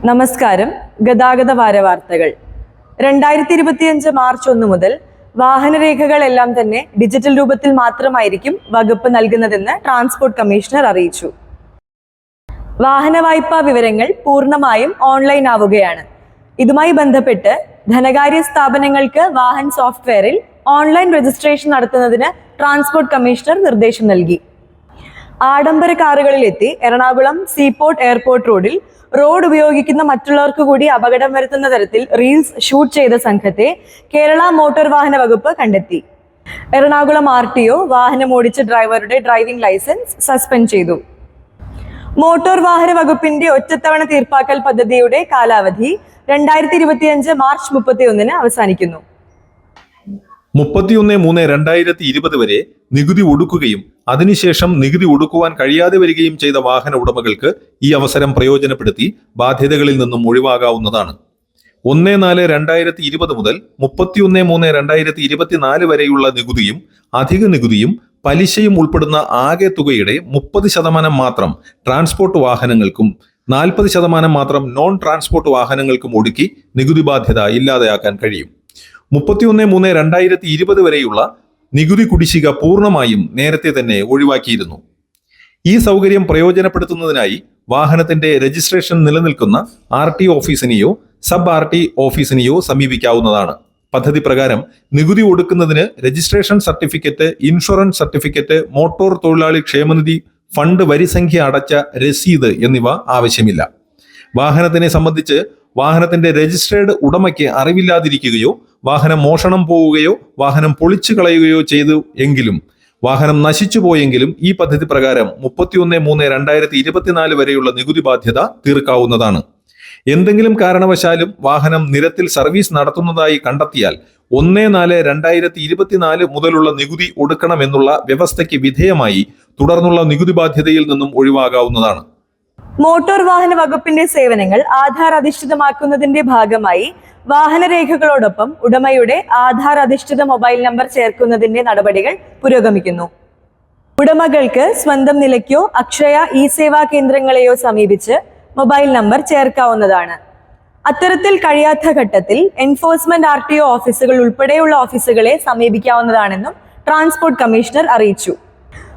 നമസ്കാരം. ഗതാഗത വാരവാർത്തകൾ. 2025 മാർച്ച് 1 മുതൽ വാഹനരേഖകളെല്ലാം തന്നെ ഡിജിറ്റൽ രൂപത്തിൽ മാത്രമായിരിക്കും വകുപ്പ് നൽകുന്നതെന്ന് ട്രാൻസ്പോർട്ട് കമ്മീഷണർ അറിയിച്ചു. വാഹന വായ്പാ വിവരങ്ങൾ പൂർണ്ണമായും ഓൺലൈൻ ആവുകയാണ്. ഇതുമായി ബന്ധപ്പെട്ട് ധനകാര്യ സ്ഥാപനങ്ങൾക്ക് വാഹൻ സോഫ്റ്റ്വെയറിൽ ഓൺലൈൻ രജിസ്ട്രേഷൻ നടത്തുന്നതിന് ട്രാൻസ്പോർട്ട് കമ്മീഷണർ നിർദ്ദേശം നൽകി. ആഡംബര കാറുകളിലെത്തി എറണാകുളം സീപോർട്ട് എയർപോർട്ട് റോഡ് ഉപയോഗിക്കുന്ന മറ്റുള്ളവർക്ക് കൂടി അപകടം വരുത്തുന്ന തരത്തിൽ റീൽസ് ഷൂട്ട് ചെയ്ത സംഘത്തെ കേരള മോട്ടോർ വാഹന വകുപ്പ് കണ്ടെത്തി. എറണാകുളം RTO വാഹനമോടിച്ച ഡ്രൈവറുടെ ഡ്രൈവിംഗ് ലൈസൻസ് സസ്പെൻഡ് ചെയ്തു. മോട്ടോർ വാഹന വകുപ്പിന്റെ ഒറ്റത്തവണ തീർപ്പാക്കൽ പദ്ധതിയുടെ കാലാവധി 2025 മാർച്ച് 31 അവസാനിക്കുന്നു. 31/3/2020 വരെ നികുതി ഒടുക്കുകയും അതിനുശേഷം നികുതി ഒടുക്കുവാൻ കഴിയാതെ വരികയും ചെയ്ത വാഹന ഉടമകൾക്ക് ഈ അവസരം പ്രയോജനപ്പെടുത്തി ബാധ്യതകളിൽ നിന്നും ഒഴിവാകാവുന്നതാണ്. 1/4/2020 മുതൽ 31/3/2024 വരെയുള്ള നികുതിയും അധിക നികുതിയും പലിശയും ഉൾപ്പെടുന്ന ആകെ തുകയുടെ 30% മാത്രം ട്രാൻസ്പോർട്ട് വാഹനങ്ങൾക്കും 40% മാത്രം നോൺ ട്രാൻസ്പോർട്ട് വാഹനങ്ങൾക്കും ഒടുക്കി നികുതി ബാധ്യത ഇല്ലാതെയാക്കാൻ കഴിയും. 31/3/2020 വരെയുള്ള നികുതി കുടിശ്ശിക പൂർണ്ണമായും നേരത്തെ തന്നെ ഒഴിവാക്കിയിരുന്നു. ഈ സൗകര്യം പ്രയോജനപ്പെടുത്തുന്നതിനായി വാഹനത്തിന്റെ രജിസ്ട്രേഷൻ നിലനിൽക്കുന്ന RTO ഓഫീസിനെയോ സബ് RT ഓഫീസിനെയോ സമീപിക്കാവുന്നതാണ്. പദ്ധതി പ്രകാരം നികുതി ഒടുക്കുന്നതിന് registration certificate, insurance certificate, motor തൊഴിലാളി ക്ഷേമനിധി ഫണ്ട് വരിസംഖ്യ അടച്ച രസീത് എന്നിവ ആവശ്യമില്ല. വാഹനത്തിനെ സംബന്ധിച്ച് വാഹനത്തിന്റെ രജിസ്ട്രേഡ് ഉടമയ്ക്ക് അറിവില്ലാതിരിക്കുകയോ വാഹനം മോഷണം പോവുകയോ വാഹനം പൊളിച്ചു കളയുകയോ ചെയ്തു എങ്കിലും വാഹനം നശിച്ചു പോയെങ്കിലും ഈ പദ്ധതി പ്രകാരം 31/3/2024 വരെയുള്ള നികുതി ബാധ്യത തീർക്കാവുന്നതാണ്. എന്തെങ്കിലും കാരണവശാലും വാഹനം നിരത്തിൽ സർവീസ് നടത്തുന്നതായി കണ്ടെത്തിയാൽ 1/4/2024 മുതലുള്ള നികുതി ഒടുക്കണമെന്നുള്ള വ്യവസ്ഥയ്ക്ക് വിധേയമായി തുടർന്നുള്ള നികുതി ബാധ്യതയിൽ നിന്നും ഒഴിവാകാവുന്നതാണ്. മോട്ടോർ വാഹന വകുപ്പിന്റെ സേവനങ്ങൾ ആധാർ അധിഷ്ഠിതമാക്കുന്നതിന്റെ ഭാഗമായി വാഹനരേഖകളോടൊപ്പം ഉടമയുടെ ആധാർ അധിഷ്ഠിത മൊബൈൽ നമ്പർ ചേർക്കുന്നതിന്റെ നടപടികൾ പുരോഗമിക്കുന്നു. ഉടമകൾക്ക് സ്വന്തം നിലയ്ക്കോ അക്ഷയ ഇ-സേവാ കേന്ദ്രങ്ങളെയോ സമീപിച്ച് മൊബൈൽ നമ്പർ ചേർക്കാവുന്നതാണ്. അത്തരത്തിൽ കഴിയാത്ത ഘട്ടത്തിൽ എൻഫോഴ്സ്മെന്റ് RTO ഓഫീസുകൾ ഉൾപ്പെടെയുള്ള ഓഫീസുകളെ സമീപിക്കാവുന്നതാണെന്നും ട്രാൻസ്പോർട്ട് കമ്മീഷണർ അറിയിച്ചു.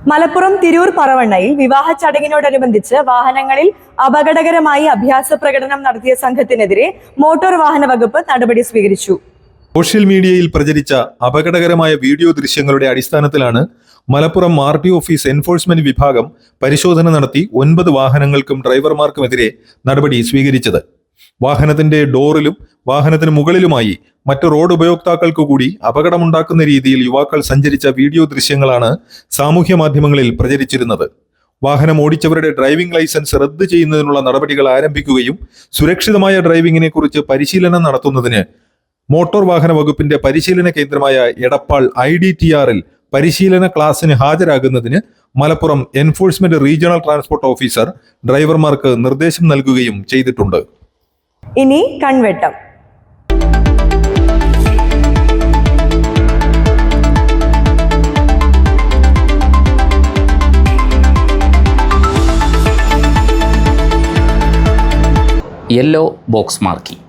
മലപ്പുറം തിരൂർ പറവണ്ണയിൽ വിവാഹ ചടങ്ങിനോടനുബന്ധിച്ച് വാഹനങ്ങളിൽ അപകടകരമായി അഭ്യാസ പ്രകടനം നടത്തിയ സംഘത്തിനെതിരെ മോട്ടോർ വാഹന വകുപ്പ് നടപടി സ്വീകരിച്ചു. സോഷ്യൽ മീഡിയയിൽ പ്രചരിച്ച അപകടകരമായ വീഡിയോ ദൃശ്യങ്ങളുടെ അടിസ്ഥാനത്തിലാണ് മലപ്പുറം RTO ഓഫീസ് എൻഫോഴ്സ്മെന്റ് വിഭാഗം പരിശോധന നടത്തി 9 വാഹനങ്ങൾക്കും ഡ്രൈവർമാർക്കുമെതിരെ നടപടി സ്വീകരിച്ചത്. വാഹനത്തിന്റെ ഡോറിലും വാഹനത്തിന് മുകളിലുമായി മറ്റ് റോഡ് ഉപയോക്താക്കൾക്ക് കൂടി അപകടമുണ്ടാക്കുന്ന രീതിയിൽ യുവാക്കൾ സഞ്ചരിച്ച വീഡിയോ ദൃശ്യങ്ങളാണ് സാമൂഹ്യ മാധ്യമങ്ങളിൽ പ്രചരിച്ചിരുന്നത്. വാഹനം ഓടിച്ചവരുടെ ഡ്രൈവിംഗ് ലൈസൻസ് റദ്ദ് ചെയ്യുന്നതിനുള്ള നടപടികൾ ആരംഭിക്കുകയും സുരക്ഷിതമായ ഡ്രൈവിംഗിനെ കുറിച്ച് പരിശീലനം നടത്തുന്നതിന് മോട്ടോർ വാഹന വകുപ്പിന്റെ പരിശീലന കേന്ദ്രമായ എടപ്പാൾ IDTR പരിശീലന ക്ലാസ്സിന് ഹാജരാകുന്നതിന് Malappuram enforcement regional transport officer ഡ്രൈവർമാർക്ക് നിർദ്ദേശം നൽകുകയും ചെയ്തിട്ടുണ്ട്. ഇനി കൺവെട്ടം. Yellow box marking.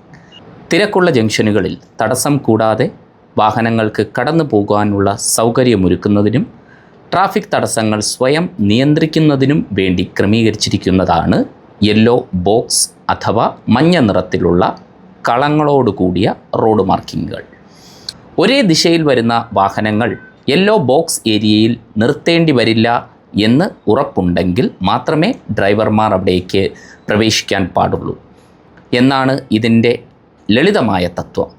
തിരക്കുള്ള ജംഗ്ഷനുകളിൽ തടസ്സം കൂടാതെ വാഹനങ്ങൾക്ക് കടന്നു പോകാനുള്ള സൗകര്യമൊരുക്കുന്നതിനും ട്രാഫിക് തടസ്സങ്ങൾ സ്വയം നിയന്ത്രിക്കുന്നതിനും വേണ്ടി ക്രമീകരിച്ചിരിക്കുന്നതാണ് യെല്ലോ ബോക്സ് അഥവാ മഞ്ഞ നിറത്തിലുള്ള കളങ്ങളോടുകൂടിയ റോഡ് മാർക്കിങ്ങുകൾ. ഒരേ ദിശയിൽ വരുന്ന വാഹനങ്ങൾ യെല്ലോ ബോക്സ് ഏരിയയിൽ നിർത്തേണ്ടി വരില്ല എന്ന് ഉറപ്പുണ്ടെങ്കിൽ മാത്രമേ ഡ്രൈവർമാർ അവിടേക്ക് പ്രവേശിക്കാൻ പാടുള്ളൂ എന്നാണ് ഇതിൻ്റെ ലളിതമായ തത്വം.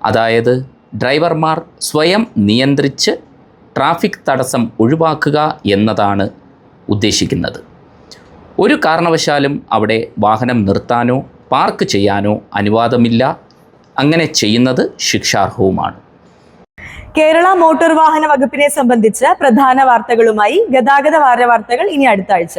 അതായത് ഡ്രൈവർമാർ സ്വയം നിയന്ത്രിച്ച് ട്രാഫിക് തടസ്സം ഒഴിവാക്കുക എന്നതാണ് ഉദ്ദേശിക്കുന്നത്. ഒരു കാരണവശാലും അവിടെ വാഹനം നിർത്താനോ പാർക്ക് ചെയ്യാനോ അനുവാദമില്ല. അങ്ങനെ ചെയ്യുന്നത് ശിക്ഷാർഹവുമാണ്. കേരള മോട്ടോർ വാഹന വകുപ്പിനെ സംബന്ധിച്ച് പ്രധാന വാർത്തകളുമായി ഗതാഗത വാരവാർത്തകൾ ഇനി അടുത്ത ആഴ്ച.